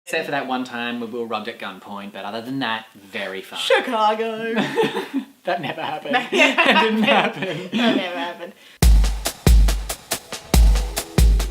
Except for that one time where we were robbed at gunpoint, but other than that, very fun. Chicago. That never happened. That didn't happen. That never happened.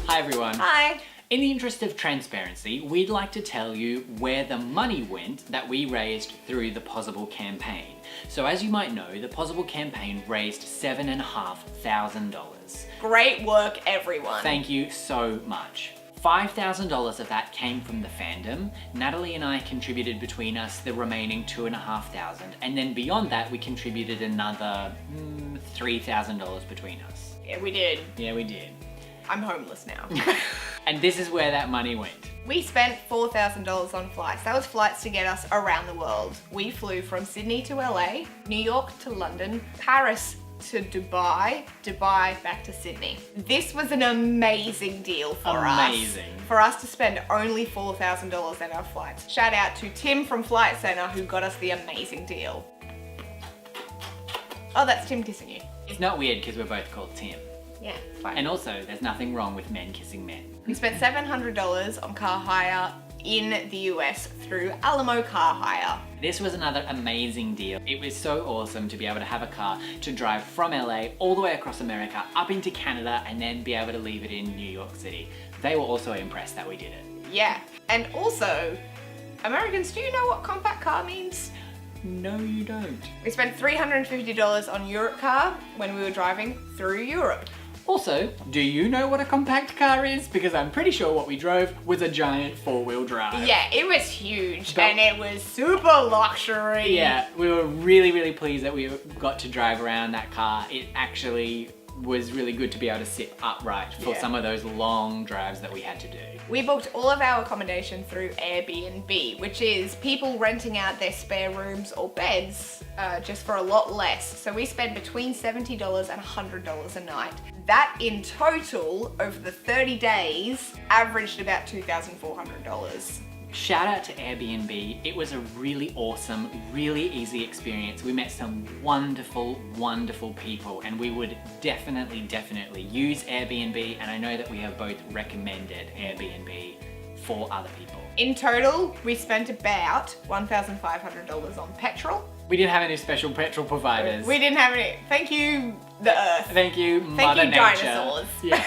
Hi everyone. Hi. In the interest of transparency, we'd like to tell you where the money went that we raised through the Possible campaign. So as you might know, the Possible campaign raised $7,500. Great work, everyone. Thank you so much. $5,000 of that came from the fandom. Natalie and I contributed between us the remaining $2,500, and then beyond that we contributed another $3,000 between us. Yeah, we did. Yeah, we did. I'm homeless now. And this is where that money went. We spent $4,000 on flights. That was flights to get us around the world. We flew from Sydney to LA, New York to London, Paris to Dubai, Dubai back to Sydney. This was an amazing deal for us. Amazing. For us to spend only $4,000 on our flights. Shout out to Tim from Flight Centre who got us the amazing deal. Oh, that's Tim kissing you. It's not weird because we're both called Tim. Yeah, it's fine. And also, there's nothing wrong with men kissing men. We spent $700 on car hire in the US through Alamo Car Hire. This was another amazing deal. It was so awesome to be able to have a car to drive from LA all the way across America up into Canada and then be able to leave it in New York City. They were also impressed that we did it. Yeah, and also, Americans, do you know what compact car means? No, you don't. We spent $350 on Europe car when we were driving through Europe. Also, do you know what a compact car is? Because I'm pretty sure what we drove was a giant four-wheel drive. Yeah, it was huge and it was super luxury. Yeah, we were really, really pleased that we got to drive around that car. It actually was really good to be able to sit upright for some of those long drives that we had to do. We booked all of our accommodation through Airbnb, which is people renting out their spare rooms or beds just for a lot less. So we spent between $70 and $100 a night. That in total, over the 30 days, averaged about $2,400. Shout out to Airbnb. It was a really awesome, really easy experience. We met some wonderful, wonderful people, and we would definitely use Airbnb, and I know that we have both recommended Airbnb for other people. In total, we spent about $1,500 on petrol. We didn't have any special petrol providers. We didn't have any. Thank you, the Earth. Thank you, Mother Nature. Thank you, dinosaurs. Yeah.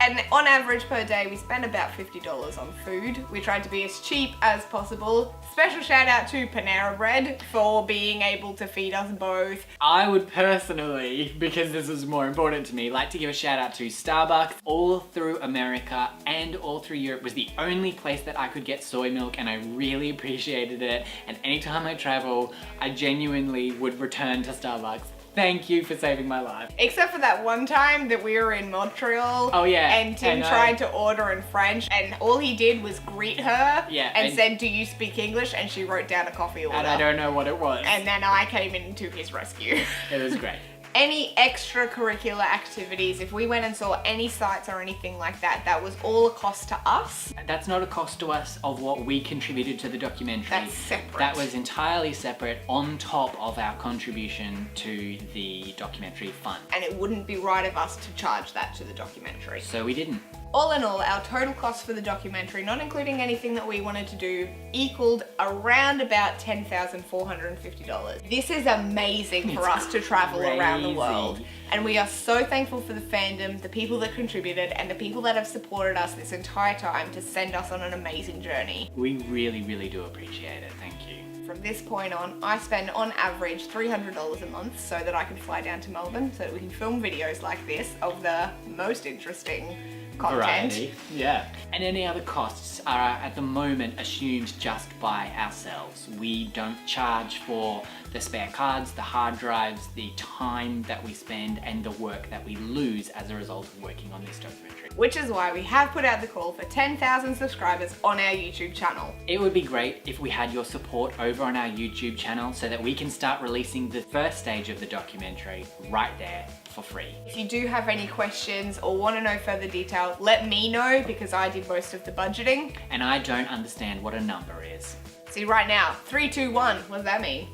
And on average per day, we spent about $50 on food. We tried to be as cheap as possible. Special shout out to Panera Bread for being able to feed us both. I would personally, because this is more important to me, like to give a shout out to Starbucks. All through America and all through Europe was the only place that I could get soy milk, and I really appreciated it. And anytime I travel, I genuinely would return to Starbucks. Thank you for saving my life. Except for that one time that we were in Montreal. Oh yeah. And Tim tried to order in French, and all he did was greet her and said, "Do you speak English?" And she wrote down a coffee order. And I don't know what it was. And then I came in to his rescue. It was great. Any extracurricular activities, if we went and saw any sites or anything like that, that was all a cost to us. That's not a cost to us of what we contributed to the documentary. That's separate. That was entirely separate on top of our contribution to the documentary fund. And it wouldn't be right of us to charge that to the documentary. So we didn't. All in all, our total cost for the documentary, not including anything that we wanted to do, equaled around about $10,450. This is amazing for us to travel around the world. And we are so thankful for the fandom, the people that contributed, and the people that have supported us this entire time to send us on an amazing journey. We really, really do appreciate it. Thank you. From this point on, I spend on average $300 a month so that I can fly down to Melbourne so that we can film videos like this of the most interesting content. Variety. Yeah. And any other costs are at the moment assumed just by ourselves. We don't charge for the spare cards, the hard drives, the time that we spend, and the work that we lose as a result of working on this documentary. Which is why we have put out the call for 10,000 subscribers on our YouTube channel. It would be great if we had your support over on our YouTube channel so that we can start releasing the first stage of the documentary right there for free. If you do have any questions or want to know further detail, let me know because I did most of the budgeting. And I don't understand what a number is. See, right now, 3, 2, 1, what does that mean?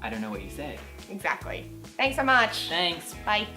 I don't know what you said. Exactly. Thanks so much. Thanks. Bye.